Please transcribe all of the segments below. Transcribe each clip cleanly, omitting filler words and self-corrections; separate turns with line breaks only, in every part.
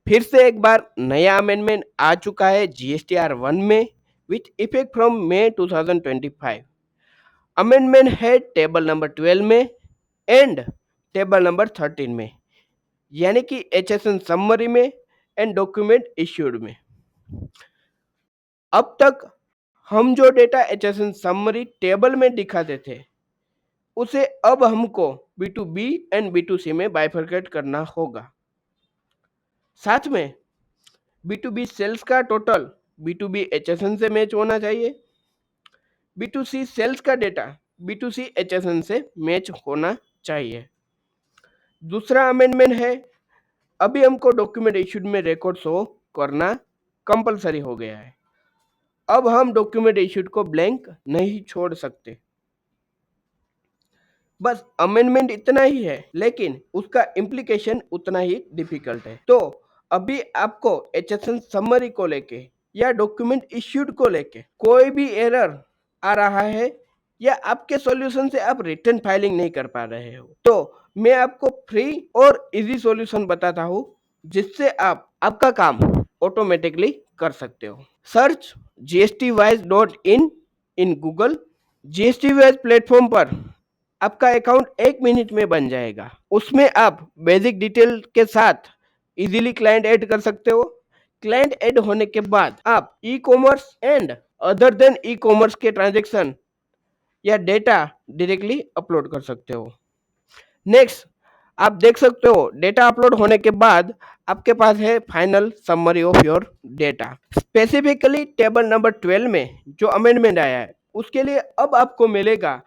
फिर से एक बार नया अमेंडमेंट आ चुका है जीएसटीआर 1 में with effect from May 2025। Amendment है टेबल नंबर 12 में एंड टेबल नंबर 13 में, यानी कि एचएसएन समरी में एंड डॉक्यूमेंट इश्यूड में। अब तक हम जो डेटा एचएसएन समरी टेबल में दिखाते थे उसे अब हमको B2B एंड B2C में बाइफरकेट करना होगा। साथ में B2B सेल्स का टोटल B2B HSN से मैच होना चाहिए। B2C सेल्स का डेटा B2C HSN से मैच होना चाहिए। दूसरा अमेंडमेंट है, अभी हमको डॉक्यूमेंट इश्यूड में रिकॉर्ड शो करना कंपलसरी हो गया है। अब हम डॉक्यूमेंट इश्यूड को ब्लैंक नहीं छोड़ सकते। बस अमेंडमेंट इतना ही है, लेकिन उसका इम्प्लीकेशन उतना ही डिफिकल्ट है। तो अभी आपको एचएसएन समरी को लेके या डॉक्यूमेंट इश्यूड को लेके कोई भी एरर आ रहा है या आपके सॉल्यूशन से आप रिटर्न फाइलिंग नहीं कर पा रहे हो, तो मैं आपको फ्री और इजी सॉल्यूशन बताता हूँ जिससे आप आपका काम ऑटोमेटिकली कर सकते हो। Search gstwise.in in Google. GSTwise platform पर आपका अकाउंट 1 मिनट में बन जाएगा। उसमें आप बेसिक डिटेल के साथ इजीली क्लाइंट ऐड कर सकते हो। क्लाइंट ऐड होने के बाद आप e commerce and other than e commerce के ट्रांजेक्शन या डेटा डायरेक्टली अपलोड कर सकते हो। नेक्स्ट, आप देख सकते हो डेटा अपलोड होने के बाद आपके पास है final summary of your data. Specifically table number 12 में जो अमेंडमेंट आया है उसके लिए अब आपको मिलेगा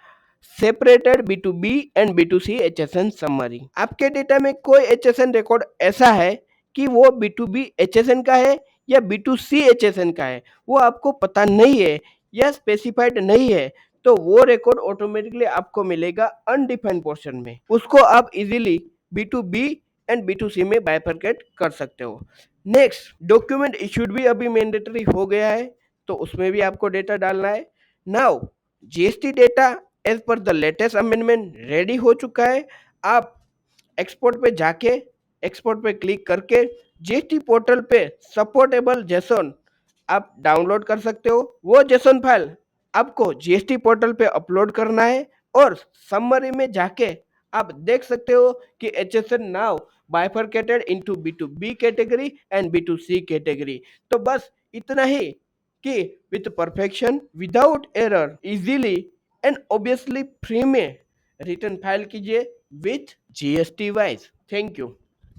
separated B2B and B2C HSN summary. आपके डेटा में कोई HSN रिकॉर्ड ऐसा है कि वो B2B HSN का है या B2C HSN का है, वो आपको पता नहीं है या स्पेसिफाइड नहीं है, तो वो रिकॉर्ड ऑटोमेटिकली आपको मिलेगा अनडिफाइंड पोर्शन में। उसको आप इजीली B2B एंड B2C में बाइफरकेट कर सकते हो। नेक्स्ट, डॉक्यूमेंट इश्यूड भी अभी मैंडेटरी हो गया है, तो उसमें भी आपको डेटा डालना है। Now GST data as per the latest amendment ready हो चुका है। आप एक्सपोर्ट पे जाके एक्सपोर्ट पे क्लिक करके जीएसटी पोर्टल पे सपोर्टेबल जेसन आप डाउनलोड कर सकते हो। वो जेसन फाइल आपको जीएसटी पोर्टल पे अपलोड करना है और समरी में जाके आप देख सकते हो कि HSN now bifurcated into B2B category and B2C category. तो बस इतना ही कि with perfection without error easily and obviously free में रिटर्न फाइल कीजिए विथ GSTwise। Thank you.